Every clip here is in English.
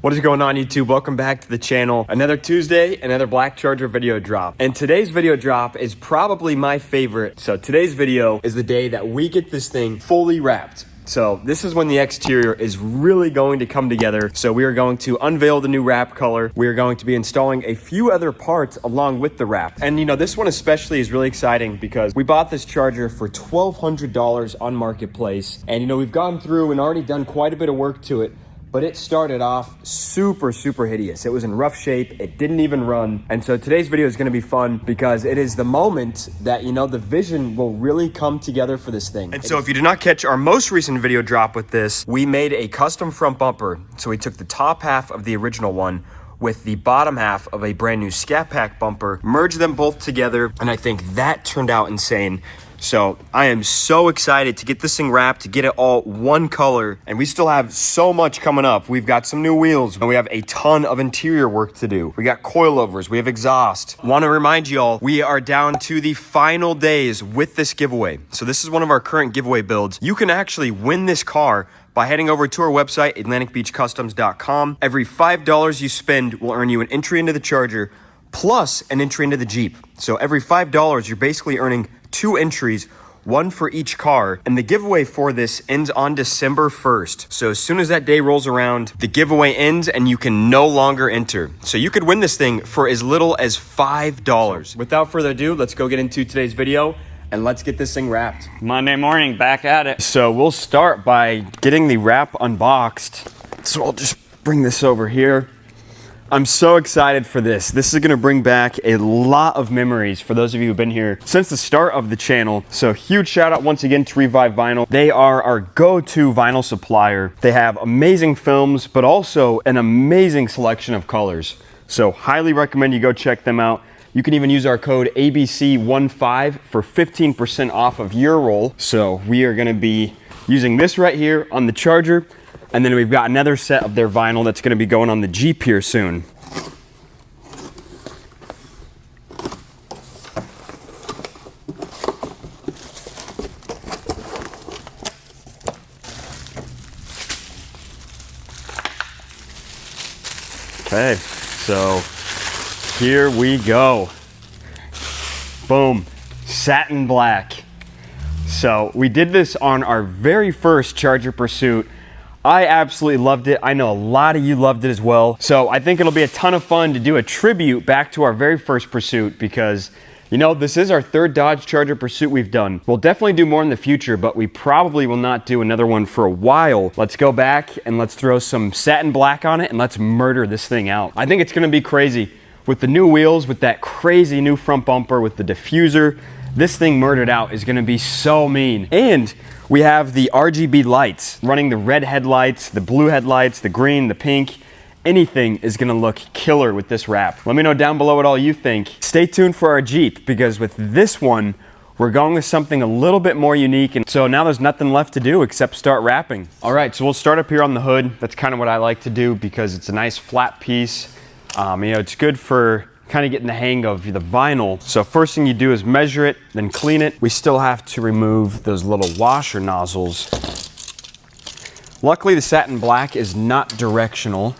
What is going on, YouTube? Welcome back to the channel. Another Tuesday, another Black Charger video drop. And today's video drop is probably my favorite. So today's video is the day that we get this thing fully wrapped. So this is when the exterior is really going to come together. So we are going to unveil the new wrap color. We are going to be installing a few other parts along with the wrap. And you know, this one especially is really exciting because we bought this charger for $1,200 on Marketplace. And you know, we've gone through and already done quite a bit of work to it. But it started off super hideous. It was in rough shape. It didn't even run. And so today's video is gonna be fun because it is the moment that, you know, the vision will really come together for this thing. And so if you did not catch our most recent video drop with this, we made a custom front bumper. So we took the top half of the original one with the bottom half of a brand new Scat Pack bumper, merged them both together, and I think that turned out insane. So I am so excited to get this thing wrapped, to get it all one color, and we still have so much coming up. We've got some new wheels, and we have a ton of interior work to do. We got coilovers, we have exhaust. Want to remind y'all, we are down to the final days with this giveaway. So this is one of our current giveaway builds. You can actually win this car by heading over to our website, AtlanticBeachCustoms.com. Every $5 you spend will earn you an entry into the Charger, plus an entry into the Jeep. So every $5, you're basically earning 2 entries, one for each car. And the giveaway for this ends on December 1st. So as soon as that day rolls around, the giveaway ends and you can no longer enter. So you could win this thing for as little as $5. Without further ado, let's go get into today's video and let's get this thing wrapped. Monday morning, back at it. So we'll start by getting the wrap unboxed. So I'll just bring this over here. I'm so excited for this. This is gonna bring back a lot of memories for those of you who've been here since the start of the channel. So huge shout out once again to Revive Vinyl. They are our go-to vinyl supplier. They have amazing films, but also an amazing selection of colors. So highly recommend you go check them out. You can even use our code ABC15 for 15% off of your roll. So we are gonna be using this right here on the Charger. And then we've got another set of their vinyl that's gonna be going on the Jeep here soon. Okay, so here we go. Boom, satin black. So we did this on our very first Charger Pursuit. I absolutely loved it. I know a lot of you loved it as well. So I think it'll be a ton of fun to do a tribute back to our very first Pursuit because, you know, this is our third Dodge Charger Pursuit we've done. We'll definitely do more in the future, but we probably will not do another one for a while. Let's go back and let's throw some satin black on it and let's murder this thing out. I think it's gonna be crazy. With the new wheels, with that crazy new front bumper, with the diffuser, this thing murdered out is gonna be so mean. And we have the RGB lights, running the red headlights, the blue headlights, the green, the pink. Anything is gonna look killer with this wrap. Let me know down below what all you think. Stay tuned for our Jeep because with this one, we're going with something a little bit more unique. And so now there's nothing left to do except start wrapping. All right, so we'll start up here on the hood. That's kind of what I like to do because it's a nice flat piece. You know, it's good for kind of getting the hang of the vinyl. So first thing you do is measure it, then clean it. We still have to remove those little washer nozzles. Luckily, the satin black is not directional.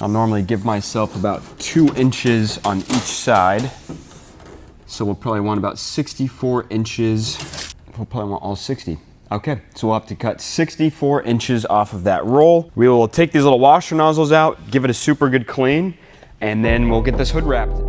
I'll normally give myself about 2 inches on each side. So we'll probably want about 64 inches. We'll probably want all 60. Okay, so we'll have to cut 64 inches off of that roll. We will take these little washer nozzles out, give it a super good clean, and then we'll get this hood wrapped.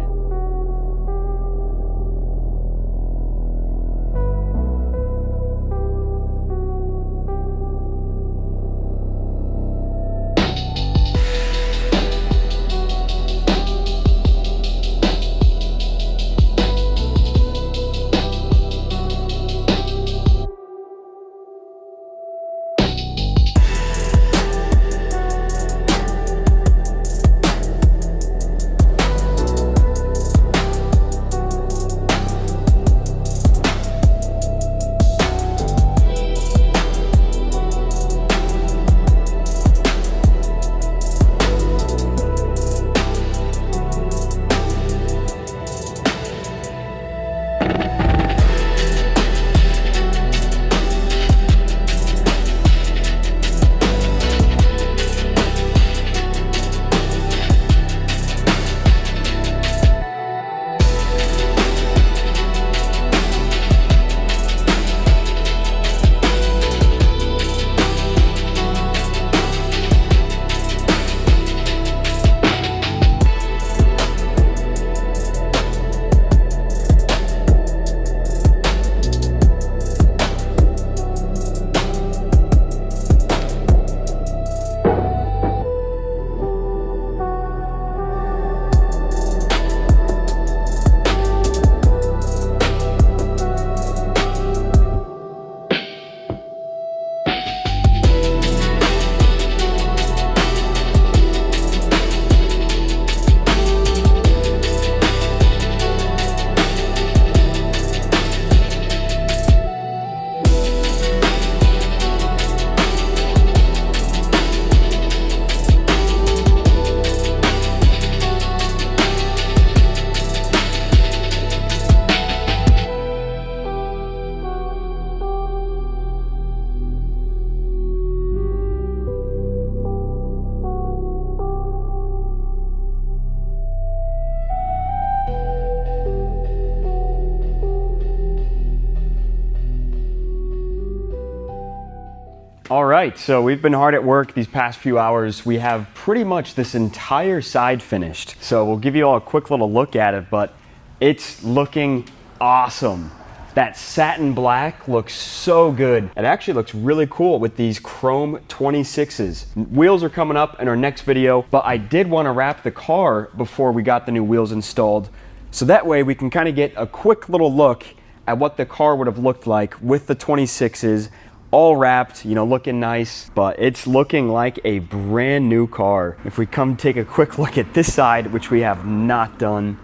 right, so we've been hard at work these past few hours. We have pretty much this entire side finished. So we'll give you all a quick little look at it, but it's looking awesome. That satin black looks so good. It actually looks really cool with these chrome 26s. Wheels are coming up in our next video, but I did want to wrap the car before we got the new wheels installed. So that way we can kind of get a quick little look at what the car would have looked like with the 26s, all wrapped, you know, looking nice, but it's looking like a brand new car. If we come take a quick look at this side, which we have not done,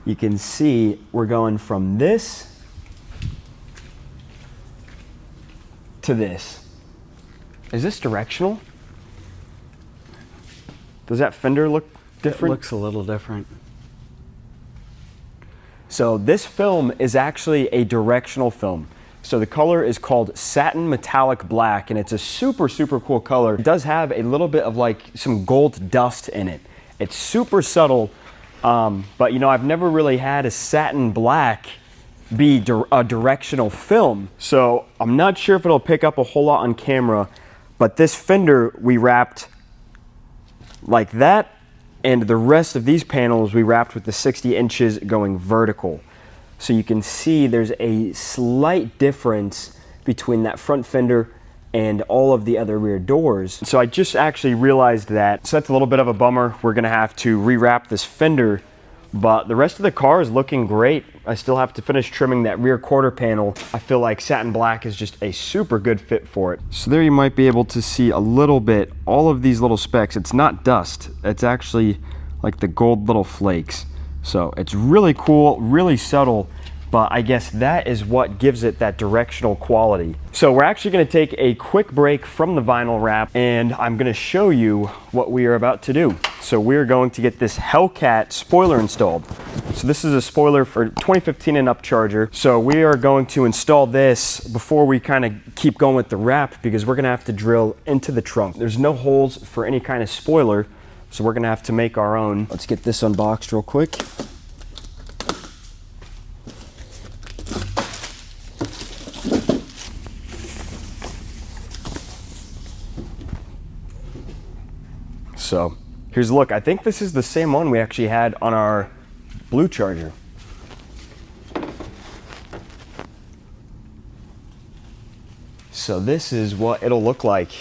you can see we're going from this to this. Is this directional? Does that fender look different? It looks a little different. So this film is actually a directional film. So the color is called Satin Metallic Black, and it's a super, super cool color. It does have a little bit of like some gold dust in it. It's super subtle. But you know, I've never really had a satin black be a directional film, so I'm not sure if it'll pick up a whole lot on camera, but this fender we wrapped like that, and the rest of these panels we wrapped with the 60 inches going vertical. So you can see there's a slight difference between that front fender and all of the other rear doors. So I just actually realized that. So that's a little bit of a bummer. We're gonna have to rewrap this fender, but the rest of the car is looking great. I still have to finish trimming that rear quarter panel. I feel like satin black is just a super good fit for it. So there you might be able to see a little bit, all of these little specks. It's not dust, it's actually like the gold little flakes. So it's really cool, really subtle, but I guess that is what gives it that directional quality. So we're actually gonna take a quick break from the vinyl wrap, and I'm gonna show you what we are about to do. So we're going to get this Hellcat spoiler installed. So this is a spoiler for 2015 and up Charger. So we are going to install this before we kind of keep going with the wrap, because we're gonna have to drill into the trunk. There's no holes for any kind of spoiler, so we're gonna have to make our own. Let's get this unboxed real quick. So here's a look. I think this is the same one we actually had on our blue Charger. So this is what it'll look like.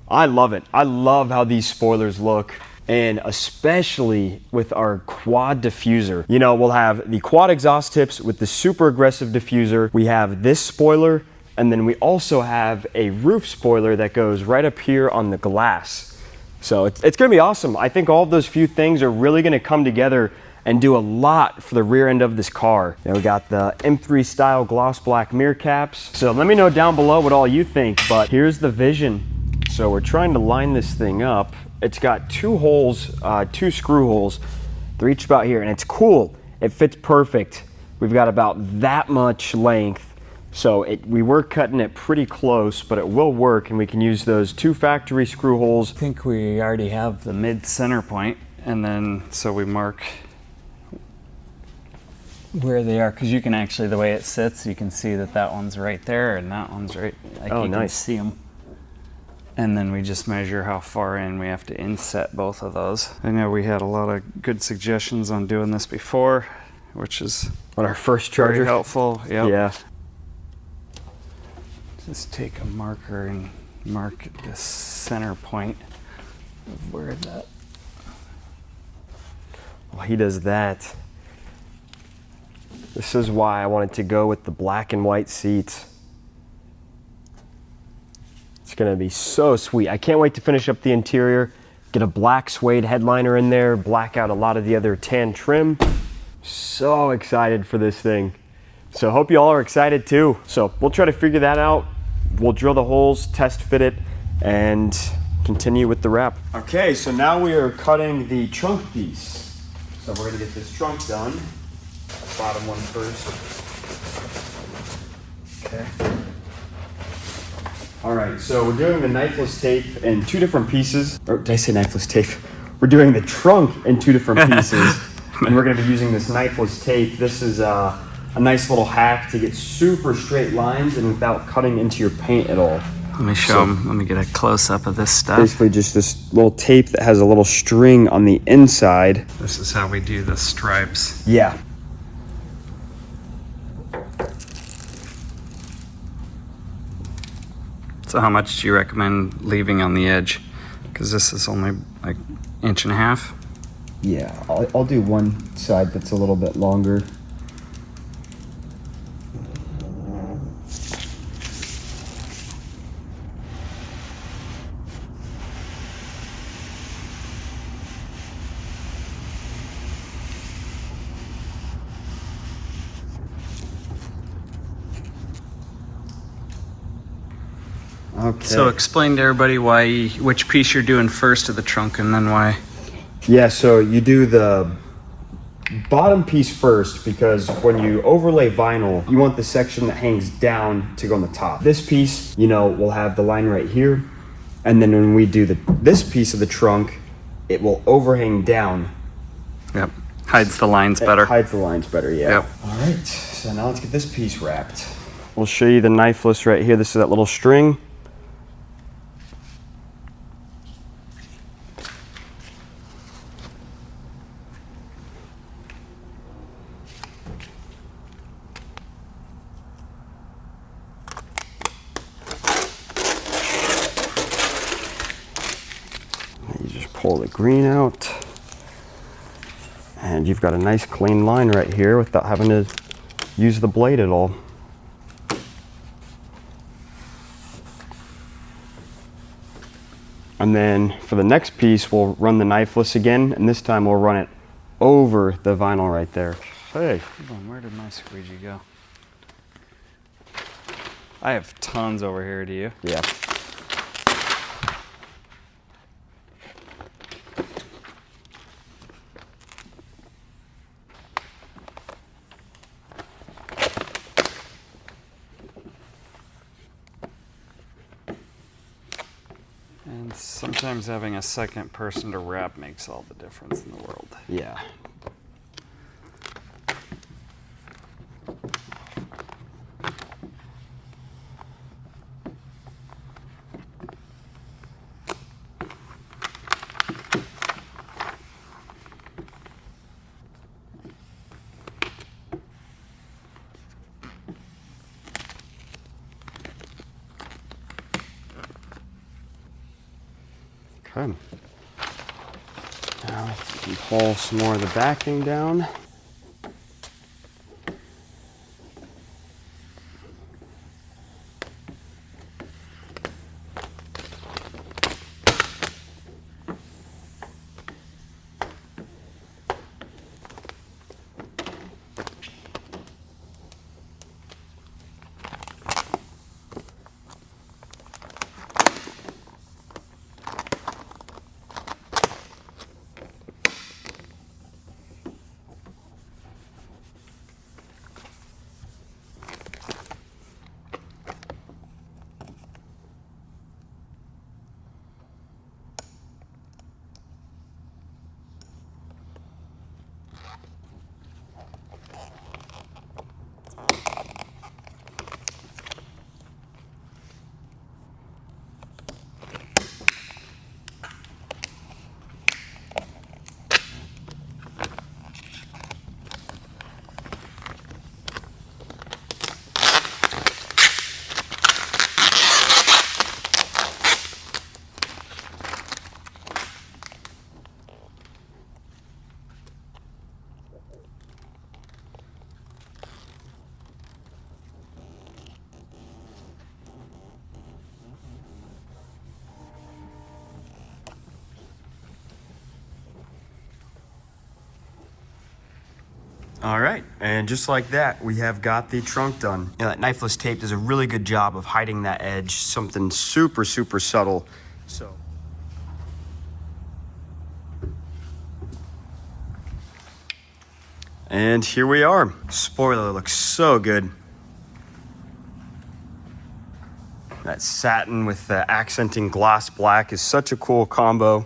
I love it. I love how these spoilers look, and especially with our quad diffuser. You know, we'll have the quad exhaust tips with the super aggressive diffuser. We have this spoiler, and then we also have a roof spoiler that goes right up here on the glass. So it's gonna be awesome. I think all of those few things are really gonna come together and do a lot for the rear end of this car. Then we got the M3 style gloss black mirror caps. So let me know down below what all you think, but here's the vision. So we're trying to line this thing up. It's got two holes, two screw holes. They're each about here, and it's cool. It fits perfect. We've got about that much length. So we were cutting it pretty close, but it will work, and we can use those two factory screw holes. I think we already have the mid center point, and then so we mark where they are, because you can actually, the way it sits, you can see that that one's right there and that one's right, like oh, you nice. can see them. And then we just measure how far in we have to inset both of those. I know we had a lot of good suggestions on doing this before, which is On our first Charger. very helpful. Yep. Yeah. Just take a marker and mark the center point of where that. Well, he does that. This is why I wanted to go with the black and white seats. It's gonna be so sweet. I can't wait to finish up the interior, get a black suede headliner in there, black out a lot of the other tan trim. So excited for this thing. So hope you all are excited too. So we'll try to figure that out. We'll drill the holes, test fit it, and continue with the wrap. Okay, so now we are cutting the trunk piece. So we're gonna get this trunk done. Bottom one first. Okay. All right, so we're doing the knifeless tape in two different pieces. Or did I say knifeless tape? We're doing the trunk in two different pieces. And we're gonna be using this knifeless tape. This is, I a nice little hack to get super straight lines and without cutting into your paint at all. Let me show them. Let me get a close-up of this stuff. Basically just this little tape that has a little string on the inside. This is how we do the stripes. Yeah. So how much do you recommend leaving on the edge? Because this is only like 1.5 inches. Yeah, I'll do one side that's a little bit longer. Okay. So explain to everybody which piece you're doing first of the trunk and then why. Yeah, so you do the bottom piece first because when you overlay vinyl, you want the section that hangs down to go on the top. This piece, you know, will have the line right here. And then when we do this piece of the trunk, it will overhang down. Yep. Hides the lines better. It hides the lines better, yeah. Yep. All right, so now let's get this piece wrapped. We'll show you the knifeless right here. This is that little string. You just pull the green out and you've got a nice clean line right here without having to use the blade at all. And then for the next piece, we'll run the knifeless again, and this time we'll run it over the vinyl right there. Hey. Where did my squeegee go? I have tons over here, do you? Yeah. And sometimes having a second person to wrap makes all the difference in the world. Yeah. Okay. Now we can pull some more of the backing down. All right, and just like that, we have got the trunk done. You know, that knifeless tape does a really good job of hiding that edge, something super, super subtle. So. And here we are. Spoiler looks so good. That satin with the accenting gloss black is such a cool combo.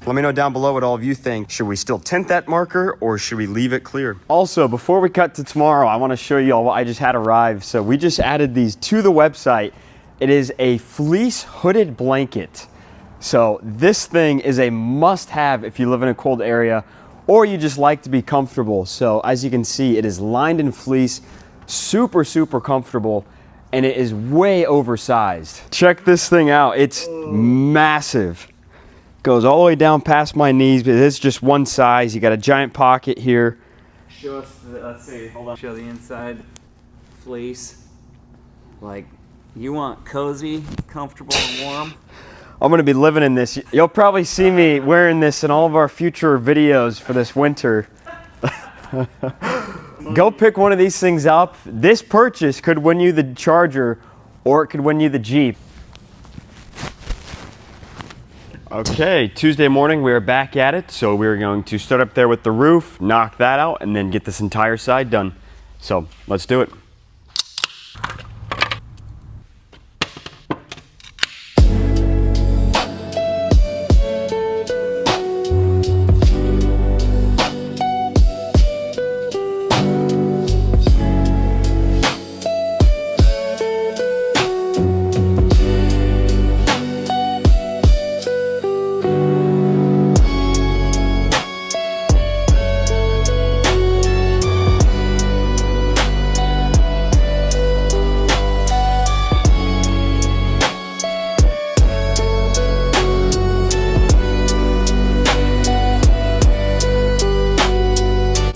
Let me know down below what all of you think. Should we still tint that marker or should we leave it clear? Also, before we cut to tomorrow, I want to show you all what I just had arrive. So we just added these to the website. It is a fleece hooded blanket. So this thing is a must-have if you live in a cold area or you just like to be comfortable. So as you can see, it is lined in fleece, super, super comfortable, and it is way oversized. Check this thing out. It's massive. Goes all the way down past my knees, but it's just one size. You got a giant pocket here. Show us, let's see, hold on. Show the inside fleece. Like, you want cozy, comfortable, and warm. I'm gonna be living in this. You'll probably see me wearing this in all of our future videos for this winter. Go pick one of these things up. This purchase could win you the Charger or it could win you the Jeep. Okay, Tuesday morning we are back at it. So we're going to start up there with the roof, knock that out, and then get this entire side done. So let's do it.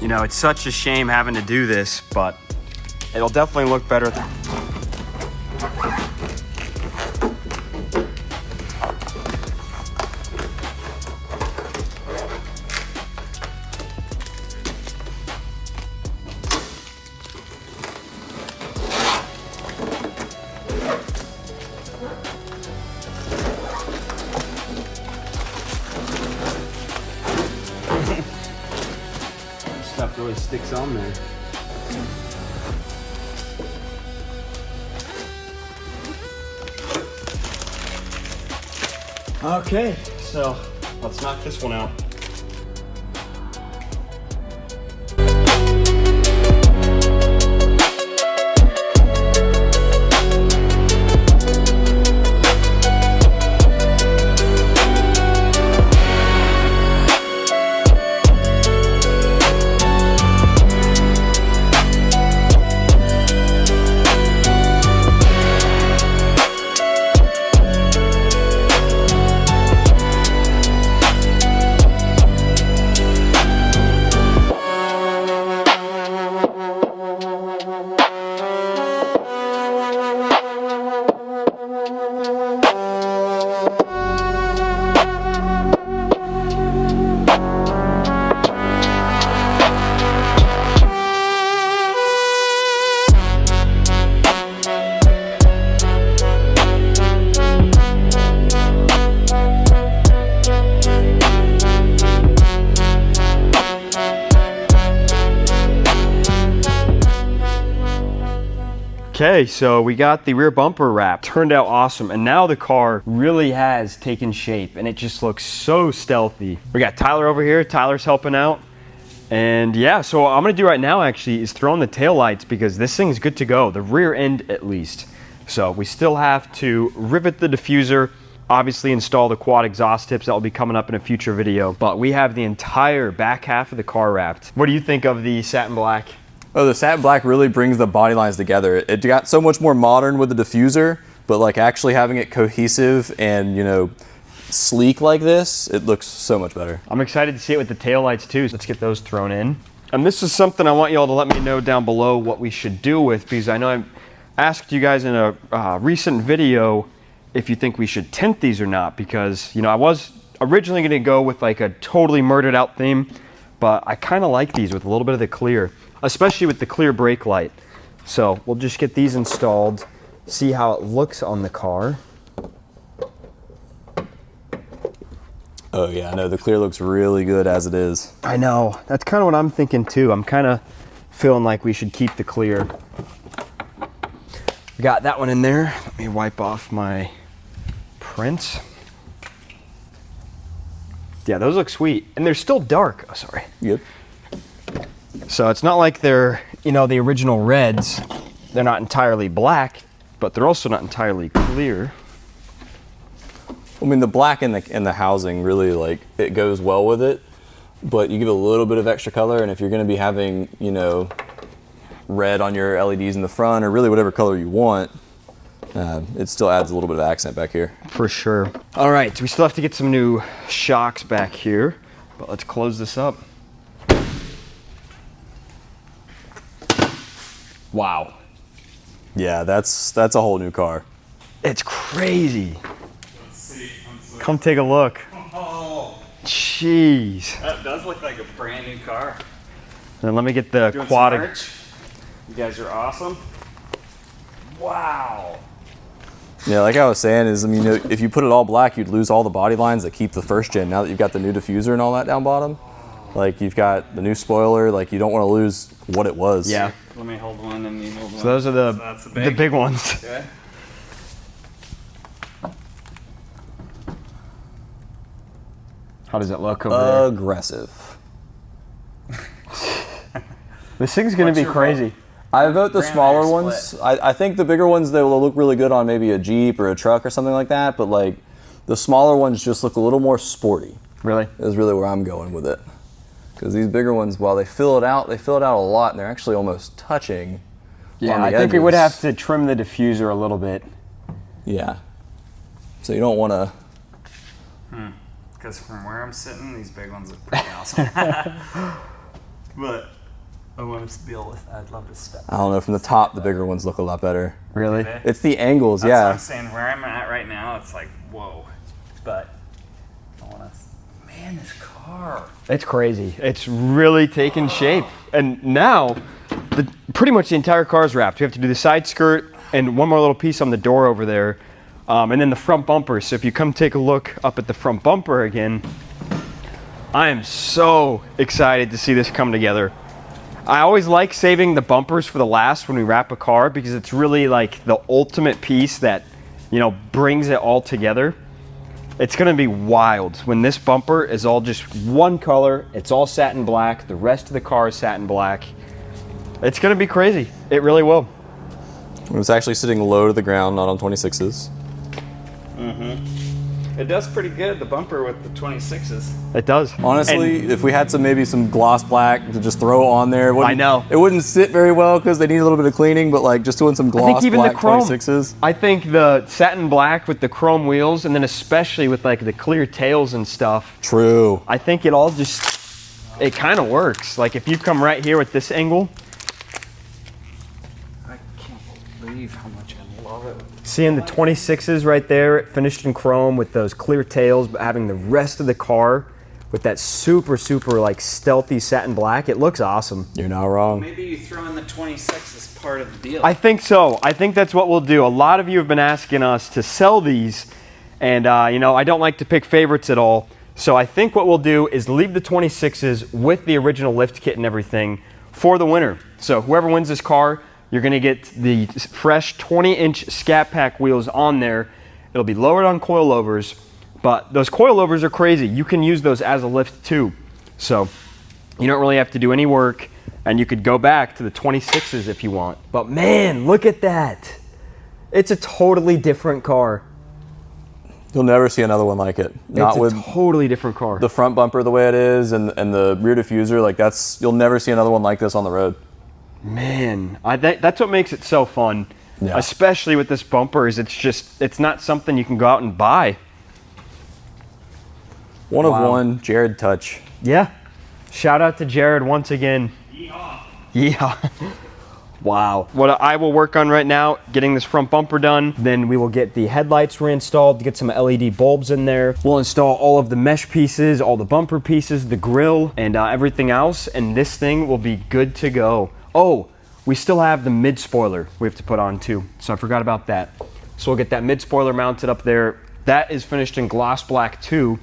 You know, it's such a shame having to do this, but it'll definitely look better. Stuff really sticks on there. Okay, so let's knock this one out. Okay, so we got the rear bumper wrap. Turned out awesome, and now the car really has taken shape, and it just looks so stealthy. We got Tyler over here. Tyler's helping out. And yeah, so what I'm gonna do right now actually is throw on the taillights because this thing's good to go, the rear end at least. So we still have to rivet the diffuser, obviously install the quad exhaust tips that will be coming up in a future video, but we have the entire back half of the car wrapped. What do you think of the satin black? Oh, the satin black really brings the body lines together. It got so much more modern with the diffuser, but like actually having it cohesive and, you know, sleek like this, it looks so much better. I'm excited to see it with the taillights too. So let's get those thrown in. And this is something I want y'all to let me know down below what we should do with, because I know I asked you guys in a recent video if you think we should tint these or not, because, you know, I was originally gonna go with like a totally murdered out theme, but I kind of like these with a little bit of the clear, especially with the clear brake light. So we'll just get these installed, see how it looks on the car. Oh yeah, I know the clear looks really good as it is. I know, that's kind of what I'm thinking too. I'm kind of feeling like we should keep the clear. Got that one in there. Let me wipe off my prints. Yeah, those look sweet. And they're still dark. Oh, sorry. Yep. So it's not like they're, you know, the original reds. They're not entirely black, but they're also not entirely clear. I mean, the black in the housing really, like, it goes well with it, but you give a little bit of extra color, and if you're going to be having, you know, red on your LEDs in the front, or really whatever color you want, it still adds a little bit of accent back here. For sure. All right, so we still have to get some new shocks back here, but let's close this up. Wow. Yeah, that's a whole new car. It's crazy. Let's see. Come take a look. Oh, Jeez. that does look like a brand new car. Then let me get the Doing some quad. merch. You guys are awesome. Wow. Yeah, like I was saying, is, I mean, if you put it all black, you'd lose all the body lines that keep the first gen. Now that you've got the new diffuser and all that down bottom, like you've got the new spoiler, like you don't want to lose what it was. Yeah. Let me hold one and you hold one. So those are the, that's the big ones. Okay. How does it look over Aggressive. there? This thing's gonna be your crazy. I vote the Brand smaller X ones. split. I think the bigger ones, they will look really good on maybe a Jeep or a truck or something like that, but like the smaller ones just look a little more sporty. Really? Is really where I'm going with it. Because these bigger ones, while they fill it out a lot, and they're actually almost touching. Yeah, on the I think we would have edges. to trim the diffuser a little bit. Yeah. So you don't want to. Because from where I'm sitting, these big ones look pretty awesome. But I want to be able to, I'd love to step. I don't know. From the top, the bigger ones look a lot better. Really? Okay. It's the angles, That's what yeah. I'm saying. Where I'm at right now, it's like, whoa. But I want to, man, this car. It's crazy. It's really taken shape. And now, pretty much the entire car is wrapped. We have to do the side skirt and one more little piece on the door over there. And then the front bumper. So if you come take a look up at the front bumper again, I am so excited to see this come together. I always like saving the bumpers for the last when we wrap a car because it's really like the ultimate piece that, you know, brings it all together. It's gonna be wild when this bumper is all just one color. It's all satin black. The rest of the car is satin black. It's gonna be crazy. It really will. It was actually sitting low to the ground, not on 26s. It does pretty good, the bumper with the 26s. It does. Honestly, And if we had maybe some gloss black to just throw on there, I know. it wouldn't sit very well because they need a little bit of cleaning. But like just doing some I gloss think even black the chrome. 26s. I think the satin black with the chrome wheels, and then especially with like the clear tails and stuff. True. I think it all just, it kind of works. Like if you come right here with this angle, I can't believe how much I love it. seeing the 26s right there finished in chrome with those clear tails, but having the rest of the car with that super, super like stealthy satin black, it looks awesome. You're not wrong. Maybe you throw in the 26 as part of the deal. I think so. I think that's what we'll do. A lot of you have been asking us to sell these, and you know, I don't like to pick favorites at all. So I think what we'll do is leave the 26s with the original lift kit and everything for the winner. So whoever wins this car, you're gonna get the fresh 20-inch Scat Pack wheels on there. It'll be lowered on coilovers, but those coilovers are crazy. You can use those as a lift too. So you don't really have to do any work, and you could go back to the 26s if you want. But man, look at that. It's a totally different car. You'll never see another one like it. Not It's with a totally different car. the front bumper the way it is and the rear diffuser. Like you'll never see another one like this on the road. Man, that's what makes it so fun, Yeah. especially with this bumper. Is it's not something you can go out and buy. One Wow. of one, Jared Touch. Yeah, shout out to Jared once again. Yeehaw. Yeah. Wow. What I will work on right now, getting this front bumper done. Then we will get the headlights reinstalled, get some LED bulbs in there. We'll install all of the mesh pieces, all the bumper pieces, the grill, and everything else. And this thing will be good to go. Oh, we still have the mid spoiler we have to put on too. So I forgot about that. So we'll get that mid spoiler mounted up there. That is finished in gloss black too.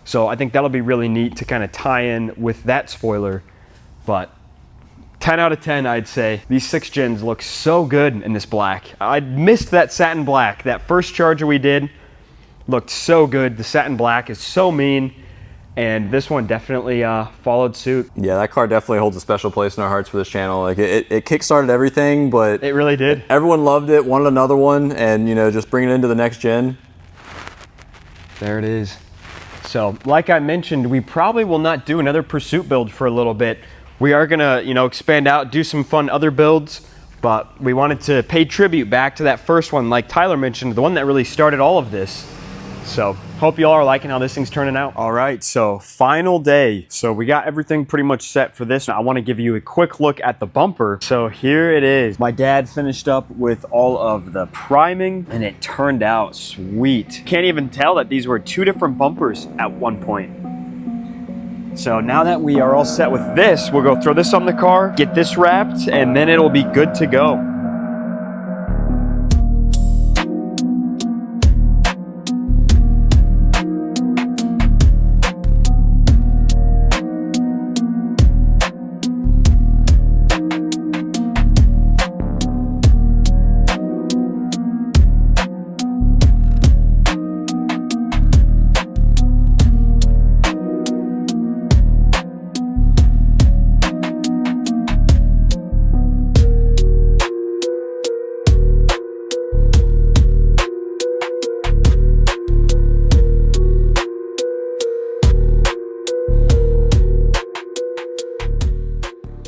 So I think that'll be really neat to kind of tie in with that spoiler. But 10 out of 10, I'd say. These 6 gens look so good in this black. I missed that satin black. That first Charger we did looked so good. The satin black is so mean. and this one definitely followed suit. Yeah, that car definitely holds a special place in our hearts for this channel. Like it kickstarted everything, but It really did. Everyone loved it, wanted another one, and you know, just bringing it into the next gen. There it is. So, like I mentioned, we probably will not do another pursuit build for a little bit. We are gonna, you know, expand out, do some fun other builds, but we wanted to pay tribute back to that first one, like Tyler mentioned, the one that really started all of this. So, hope y'all are liking how this thing's turning out. All right, so final day. So we got everything pretty much set for this. I want to give you a quick look at the bumper. So here it is. My dad finished up with all of the priming and it turned out sweet. Can't even tell that these were two different bumpers at one point. So now that we are all set with this, we'll go throw this on the car, get this wrapped, and then it'll be good to go.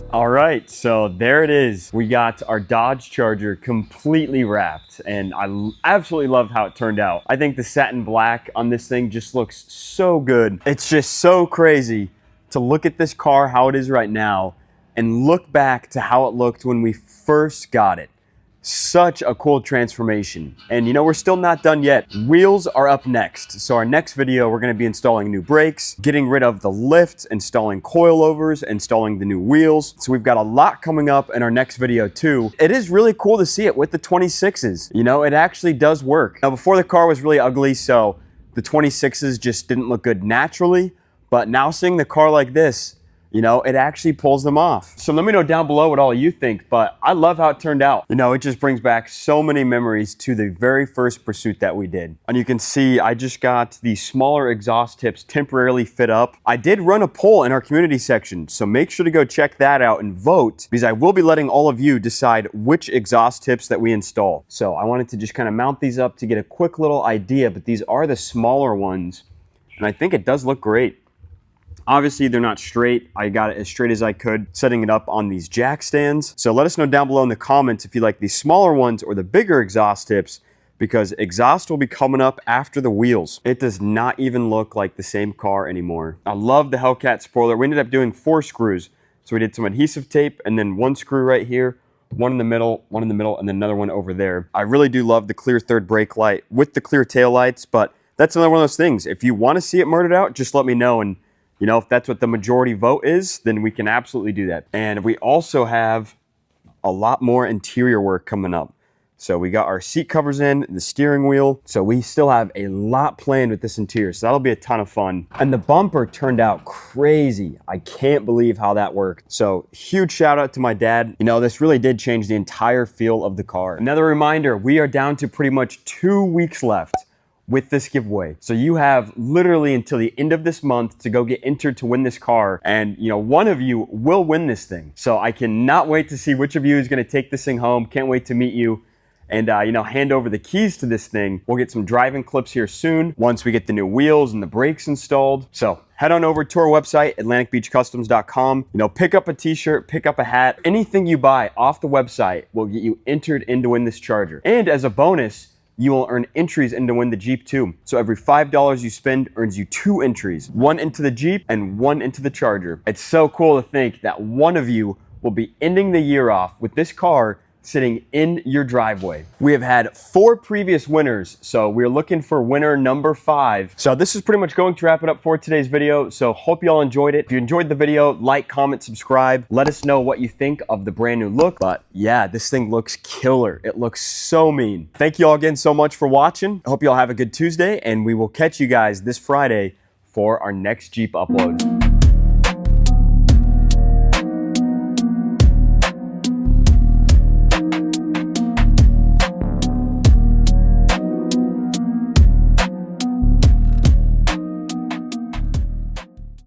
All right, so there it is. We got our Dodge Charger completely wrapped, and I absolutely love how it turned out. I think the satin black on this thing just looks so good. It's just so crazy to look at this car, how it is right now, and look back to how it looked when we first got it. Such a cool transformation. And you know, we're still not done yet. Wheels are up next. So our next video, we're gonna be installing new brakes, getting rid of the lift, installing coilovers, installing the new wheels. So we've got a lot coming up in our next video too. It is really cool to see it with the 26s. You know, it actually does work. Now before the car was really ugly, so the 26s just didn't look good naturally. But now seeing the car like this, you know, it actually pulls them off. So let me know down below what all you think, but I love how it turned out. You know, it just brings back so many memories to the very first pursuit that we did. And you can see I just got the smaller exhaust tips temporarily fit up. I did run a poll in our community section, so make sure to go check that out and vote, because I will be letting all of you decide which exhaust tips that we install. So I wanted to just kind of mount these up to get a quick little idea, but these are the smaller ones, and I think it does look great. Obviously, they're not straight. I got it as straight as I could, setting it up on these jack stands. So let us know down below in the comments if you like these smaller ones or the bigger exhaust tips, because exhaust will be coming up after the wheels. It does not even look like the same car anymore. I love the Hellcat spoiler. We ended up doing 4 screws. So we did some adhesive tape and then 1 screw right here, one in the middle, and then another one over there. I really do love the clear third brake light with the clear tail lights, but that's another one of those things. If you want to see it murdered out, just let me know, and you know, if that's what the majority vote is, then we can absolutely do that. And we also have a lot more interior work coming up. So we got our seat covers in, the steering wheel. So we still have a lot planned with this interior. So that'll be a ton of fun. And the bumper turned out crazy. I can't believe how that worked. So huge shout out to my dad. You know, this really did change the entire feel of the car. Another reminder, we are down to pretty much 2 weeks left with this giveaway. So you have literally until the end of this month to go get entered to win this car. And you know, one of you will win this thing. So I cannot wait to see which of you is gonna take this thing home. Can't wait to meet you and you know, hand over the keys to this thing. We'll get some driving clips here soon once we get the new wheels and the brakes installed. So head on over to our website, atlanticbeachcustoms.com. You know, pick up a t-shirt, pick up a hat. Anything you buy off the website will get you entered in to win this Charger. And as a bonus, you will earn entries in to win the Jeep too. So every $5 you spend earns you 2 entries, 1 into the Jeep and 1 into the Charger. It's so cool to think that one of you will be ending the year off with this car sitting in your driveway. We have had 4 previous winners, so we're looking for winner number 5. So this is pretty much going to wrap it up for today's video. So hope you all enjoyed it. If you enjoyed the video, like, comment, subscribe. Let us know what you think of the brand new look. But yeah, this thing looks killer. It looks so mean. Thank you all again so much for watching. I hope you all have a good Tuesday, and we will catch you guys this Friday for our next Jeep upload.